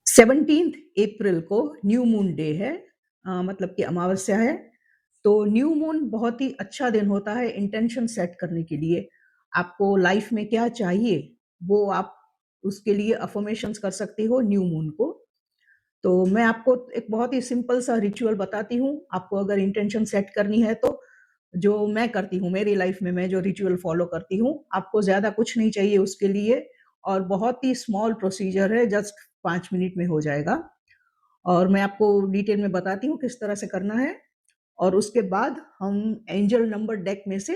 17 अप्रैल को new moon day है, मतलब कि अमावस्या है। तो न्यू मून बहुत ही अच्छा दिन होता है इंटेंशन सेट करने के लिए। आपको लाइफ में क्या चाहिए, वो आप उसके लिए अफ़र्मेशंस कर सकते हो न्यू मून को। तो मैं आपको एक बहुत ही सिंपल सा रिचुअल बताती हूँ, आपको अगर इंटेंशन सेट करनी है तो। जो मैं करती हूँ, मेरी लाइफ में मैं जो रिचुअल फ़ॉलो करती हूँ, आपको ज़्यादा कुछ नहीं चाहिए उसके लिए और बहुत ही स्मॉल प्रोसीजर है, जस्ट 5 मिनट में हो जाएगा। और मैं आपको डिटेल में बताती हूँ किस तरह से करना है और उसके बाद हम एंजल नंबर डेक में से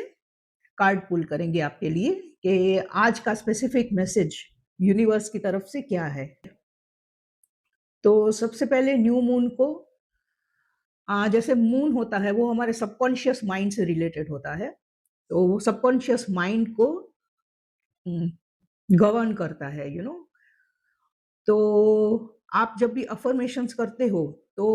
कार्ड पुल करेंगे आपके लिए कि आज का स्पेसिफिक मैसेज यूनिवर्स की तरफ से क्या है। तो सबसे पहले न्यू मून को जैसे मून होता है वो हमारे सबकॉन्शियस माइंड से रिलेटेड होता है। तो वो सबकॉन्शियस माइंड को गवर्न करता है, तो आप जब भी अफर्मेशंस करते हो तो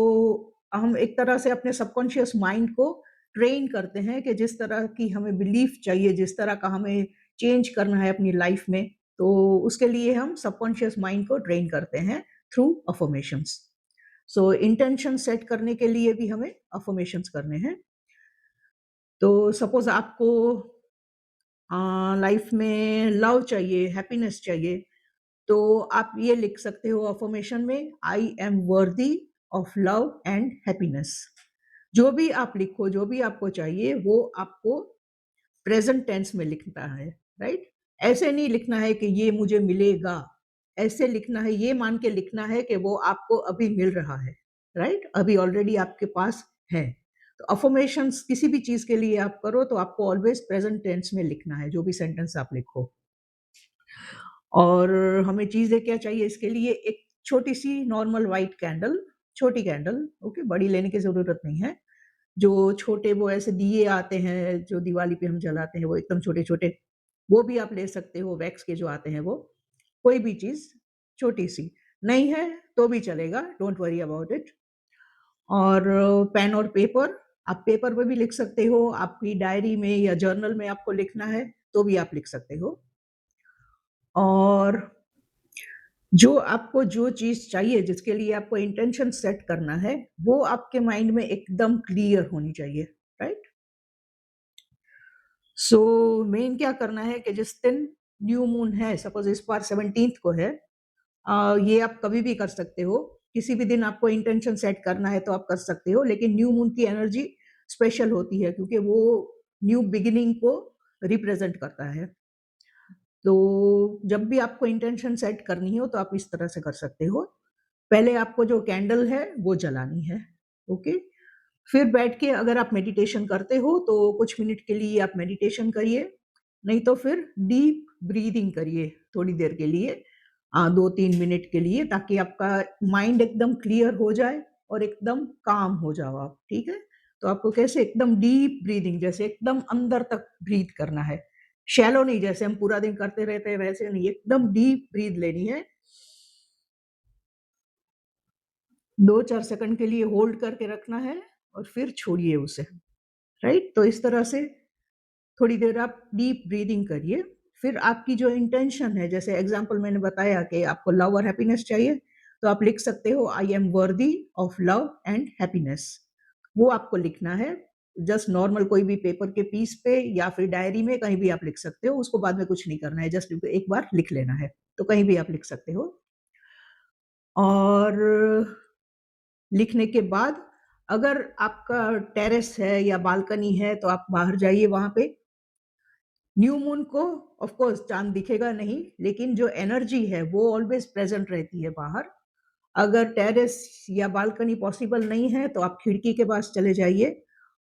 हम एक तरह से अपने सबकॉन्शियस माइंड को ट्रेन करते हैं कि जिस तरह की हमें बिलीफ चाहिए, जिस तरह का हमें चेंज करना है अपनी लाइफ में, तो उसके लिए हम सबकॉन्शियस माइंड को ट्रेन करते हैं थ्रू अफर्मेशंस। सो इंटेंशन सेट करने के लिए भी हमें अफर्मेशंस करने हैं। तो सपोज आपको लाइफ में लव चाहिए, हैप्पीनेस चाहिए, तो आप ये लिख सकते हो अफर्मेशन में, I am worthy of love and happiness. जो भी आप लिखो, जो भी आपको चाहिए वो आपको प्रेजेंट टेंस में लिखना है, राइट। ऐसे नहीं लिखना है कि ये मुझे मिलेगा, ऐसे लिखना है, ये मान के लिखना है कि वो आपको अभी मिल रहा है, राइट, अभी ऑलरेडी आपके पास है। तो अफर्मेशंस किसी भी चीज के लिए आप करो तो आपको ऑलवेज प्रेजेंट टेंस में लिखना है, जो भी सेंटेंस आप लिखो। और हमें चीज़ें क्या चाहिए इसके लिए, एक छोटी-सी नॉर्मल व्हाइट कैंडल, छोटी कैंडल, ओके, बड़ी लेने की ज़रूरत नहीं है। जो छोटे वो ऐसे दिए आते हैं, जो दिवाली पे हम जलाते हैं, वो एकदम छोटे-छोटे, वो भी आप ले सकते हो, वैक्स के जो आते हैं वो। कोई भी चीज़ छोटी-सी, नहीं है तो भी चलेगा, डोंट वरी अबाउट इट। और पेन और पेपर, आप पेपर पे भी लिख सकते हो, आपकी डायरी में या जर्नल में आपको लिखना है, तो भी आप लिख सकते हो। और जो आपको जो चीज़ चाहिए, जिसके लिए आपको इंटेंशन सेट करना है, वो आपके माइंड में एकदम क्लियर होनी चाहिए, राइट? सो मेन क्या करना है कि जिस दिन न्यू मून है, सपोज़ इस बार 17th को है, ये आप कभी भी कर सकते हो। किसी भी दिन आपको इंटेंशन सेट करना है तो आप कर सकते हो, लेकिन न्यू मून की एनर्जी स्पेशल होती है क्योंकि वो न्यू बिगिनिंग को रिप्रेज़ेंट करता है। तो जब भी आपको इंटेंशन सेट करनी हो तो आप इस तरह से कर सकते हो। पहले आपको जो कैंडल है वो जलानी है, ओके? फिर बैठ के अगर आप मेडिटेशन करते हो तो कुछ मिनट के लिए आप मेडिटेशन करिए, नहीं तो फिर डीप ब्रीदिंग करिए थोड़ी देर के लिए, 2-3 मिनट के लिए, ताकि आपका माइंड एकदम क्लियर हो जाए और एकदम काम हो जाओ आप, ठीक है? तो आपको कैसे एकदम डीप ब्रीदिंग, जैसे एकदम अंदर तक ब्रीथ करना है। शैलो नहीं, जैसे हम पूरा दिन करते रहते हैं वैसे नहीं, एकदम डीप ब्रीथ लेनी है। 2-4 सेकंड के लिए होल्ड करके रखना है और फिर छोड़िए उसे, राइट? तो इस तरह से थोड़ी देर आप डीप ब्रीदिंग करिए। फिर आपकी जो इंटेंशन है, जैसे एग्जांपल मैंने बताया कि आपको लव और हैप्पीनेस चाहिए, तो आप लिख सकते हो I am worthy of love and happiness. वो आपको लिखना है, जस्ट नॉर्मल कोई भी पेपर के पीस पे या फिर डायरी में, कहीं भी आप लिख सकते हो, उसको बाद में कुछ नहीं करना है, जस्ट एक बार लिख लेना है, तो कहीं भी आप लिख सकते हो। और लिखने के बाद अगर आपका टेरेस है या बालकनी है तो आप बाहर जाइए वहां पे। न्यू मून को ऑफ कोर्स चांद दिखेगा नहीं, लेकिन जो एनर्जी है वो ऑलवेज प्रेजेंट रहती है बाहर। अगर टेरेस या बालकनी पॉसिबल नहीं है तो आप खिड़की के पास चले जाइए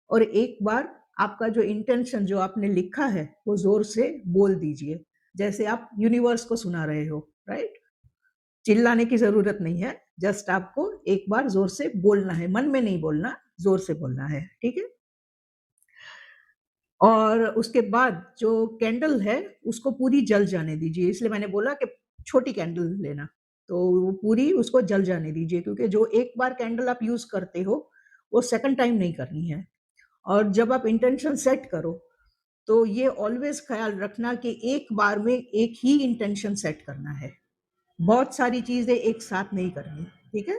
और एक बार आपका जो इंटेंशन जो आपने लिखा है वो जोर से बोल दीजिए, जैसे आप यूनिवर्स को सुना रहे हो, राइट? चिल्लाने की जरूरत नहीं है, जस्ट आपको एक बार जोर से बोलना है, मन में नहीं बोलना, जोर से बोलना है, ठीक है? और उसके बाद जो कैंडल है उसको पूरी जल जाने दीजिए, इसलिए मैंने बोला कि छोटी कैंडल लेना, तो वो पूरी उसको जल जाने दीजिए, क्योंकि जो एक बार कैंडल आप यूज करते हो वो सेकंड टाइम नहीं करनी है। और जब आप इंटेंशन सेट करो तो ये ऑलवेज ख्याल रखना कि एक बार में एक ही इंटेंशन सेट करना है, बहुत सारी चीजें एक साथ नहीं करनी, ठीक है,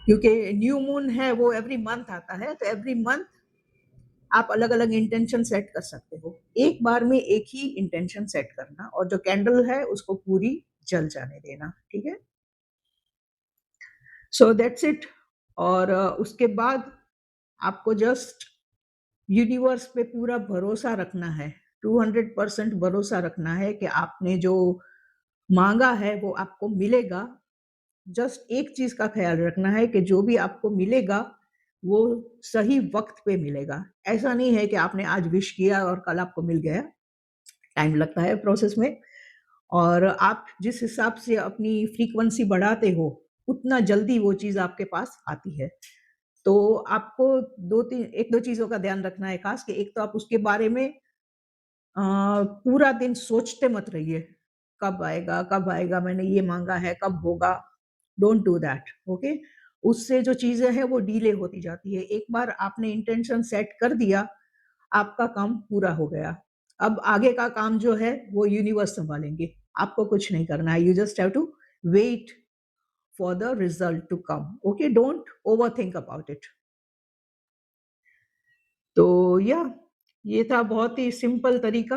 क्योंकि न्यू मून है वो एवरी मंथ आता है, तो एवरी मंथ आप अलग अलग इंटेंशन सेट कर सकते हो, एक बार में एक ही इंटेंशन सेट करना, और जो कैंडल है उसको पूरी जल जाने देना, ठीक है। So that's it. और उसके बाद आपको जस्ट यूनिवर्स पे पूरा भरोसा रखना है, 200% भरोसा रखना है कि आपने जो मांगा है वो आपको मिलेगा। जस्ट एक चीज का ख्याल रखना है कि जो भी आपको मिलेगा वो सही वक्त पे मिलेगा। ऐसा नहीं है कि आपने आज विश किया और कल आपको मिल गया, टाइम लगता है प्रोसेस में। और आप जिस हिसाब से अपनी फ्रीक्वेंसी बढ़ाते हो उतना जल्दी वो चीज आपके पास आती है। तो आपको एक दो चीजों का ध्यान रखना है खास, कि एक तो आप उसके बारे में पूरा दिन सोचते मत रहिए, कब आएगा, मैंने ये मांगा है, कब होगा। Don't do that, okay. उससे जो चीजें हैं वो डिले होती जाती है। एक बार आपने इंटेंशन सेट कर दिया, आपका काम पूरा हो गया। अब आगे का काम जो है वो यूनिवर्स संभालेंगे, आपको कुछ नहीं करना है। You just have to wait for the result to come, okay. Don't overthink about it. तो या ये था बहुत ही सिंपल तरीका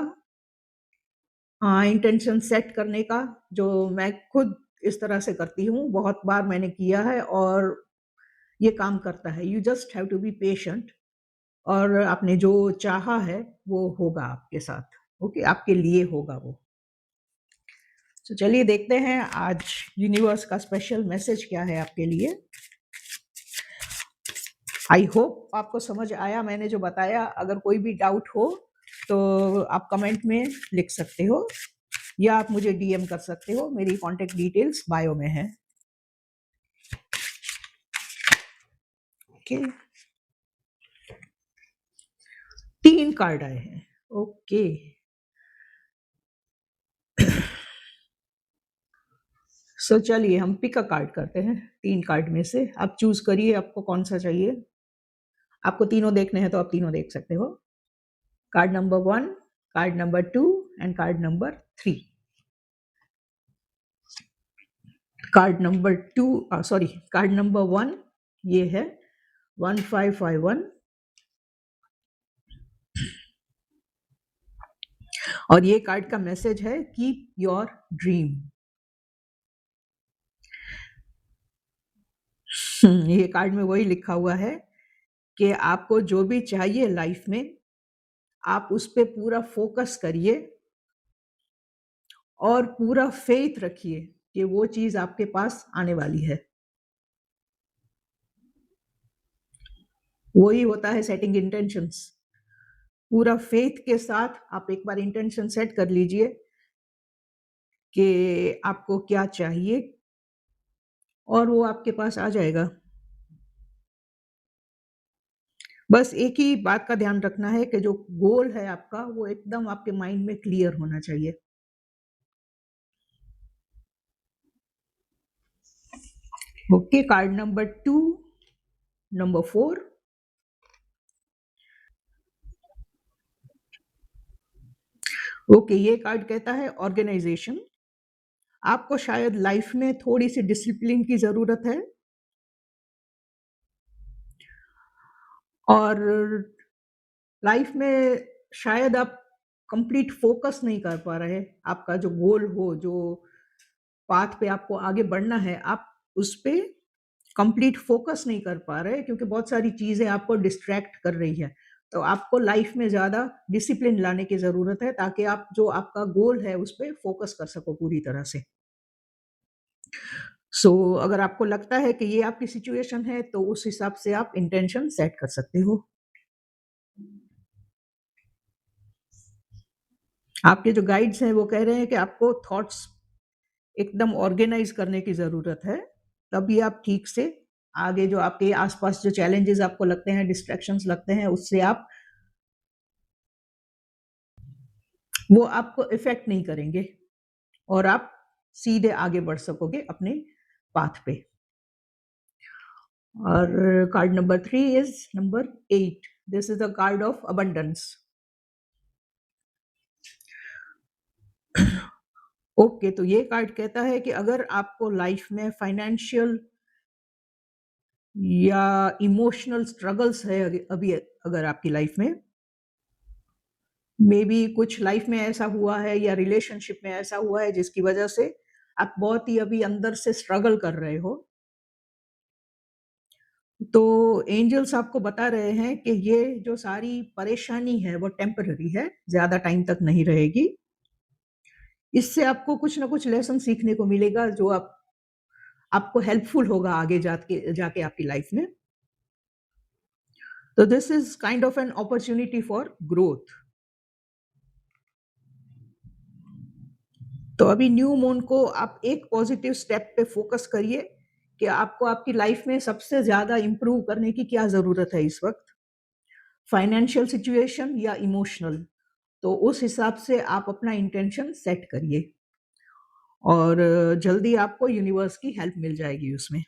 इंटेंशन सेट करने का, जो मैं खुद इस तरह से करती हूँ, बहुत बार मैंने किया है और ये काम करता है। You just have to be patient, और आपने जो चाहा है वो होगा आपके साथ, ओके, आपके लिए होगा वो। तो चलिए देखते हैं आज यूनिवर्स का स्पेशल मैसेज क्या है आपके लिए। आई होप आपको समझ आया मैंने जो बताया। अगर कोई भी डाउट हो तो आप कमेंट में लिख सकते हो, या आप मुझे डीएम कर सकते हो, मेरी कॉन्टेक्ट डिटेल्स बायो में है, ओके। 3 कार्ड आए हैं, ओके। सो चलिए हम पिक अ कार्ड करते हैं 3 कार्ड में से। आप चूज करिए आपको कौन सा चाहिए। आपको तीनों देखने हैं तो आप तीनों देख सकते हो। Card number 1, card number 2 and card number 3। Card number 2, sorry, card number 1 ये है 1551, और ये कार्ड का मैसेज है कीप योर ड्रीम। ये कार्ड में वही लिखा हुआ है कि आपको जो भी चाहिए लाइफ में, आप उस पे पूरा फोकस करिए और पूरा फेथ रखिए कि वो चीज आपके पास आने वाली है। वही होता है सेटिंग इंटेंशंस। पूरा फेथ के साथ आप एक बार इंटेंशन सेट कर लीजिए कि आपको क्या चाहिए, और वो आपके पास आ जाएगा। बस एक ही बात का ध्यान रखना है कि जो गोल है आपका वो एकदम आपके माइंड में क्लियर होना चाहिए। Okay, card number 2, number 4। Okay, ये कार्ड कहता है ऑर्गेनाइजेशन। आपको शायद लाइफ में थोड़ी सी डिसिप्लिन की जरूरत है, और लाइफ में शायद आप कंप्लीट फोकस नहीं कर पा रहे। आपका जो गोल हो, जो पाथ पे आपको आगे बढ़ना है, आप उस पे कंप्लीट फोकस नहीं कर पा रहे, क्योंकि बहुत सारी चीजें आपको डिस्ट्रैक्ट कर रही है। तो आपको लाइफ में ज्यादा डिसिप्लिन लाने की जरूरत है, ताकि आप जो आपका गोल है उस पर फोकस कर सको पूरी तरह से। सो अगर आपको लगता है कि ये आपकी सिचुएशन है तो उस हिसाब से आप इंटेंशन सेट कर सकते हो। आपके जो गाइड्स हैं वो कह रहे हैं कि आपको थॉट्स एकदम ऑर्गेनाइज करने की जरूरत है, तभी आप ठीक से आगे जो आपके आसपास जो चैलेंजेस आपको लगते हैं, डिस्ट्रैक्शंस लगते हैं, उससे आप वो आपको इफेक्ट नहीं करेंगे, और आप सीधे आगे बढ़ सकोगे अपने पाथ पे। और card number 3 is number 8। This is the card of abundance. Okay, तो ये कार्ड कहता है कि अगर आपको लाइफ में फाइनेंशियल या इमोशनल स्ट्रगल्स है अभी अगर आपकी लाइफ में, मे बी कुछ लाइफ में ऐसा हुआ है या रिलेशनशिप में ऐसा हुआ है जिसकी वजह से आप बहुत ही अभी अंदर से स्ट्रगल कर रहे हो, तो एंजल्स आपको बता रहे हैं कि ये जो सारी परेशानी है वो टेम्पररी है, ज़्यादा टाइम तक नहीं रहेगी। इससे आपको कुछ ना कुछ लेसन सीखने को मिलेगा जो आपको हेल्पफुल होगा आगे जाके जाके आपकी लाइफ में। तो this is kind of an opportunity for growth. तो अभी न्यू मून को आप एक पॉजिटिव स्टेप पे फोकस करिए कि आपको आपकी लाइफ में सबसे ज्यादा इंप्रूव करने की क्या जरूरत है इस वक्त, फाइनेंशियल सिचुएशन या इमोशनल। तो उस हिसाब से आप अपना इंटेंशन सेट करिए और जल्दी आपको यूनिवर्स की हेल्प मिल जाएगी उसमें।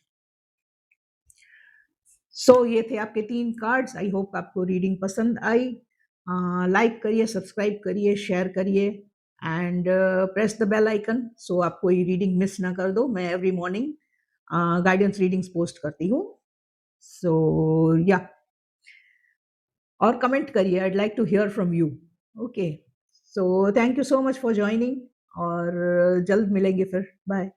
सो ये थे आपके 3 कार्ड्स। आई होप आपको रीडिंग पसंद आई। लाइक करिए, सब्सक्राइब करिए, शेयर करिए and press the bell icon so आप कोई रीडिंग मिस ना कर दो। मैं every morning guidance readings post करती हूँ। सो या, और कमेंट करिए, I like to hear from you. Okay, so thank you so much for joining और जल्द मिलेंगे फिर। बाय।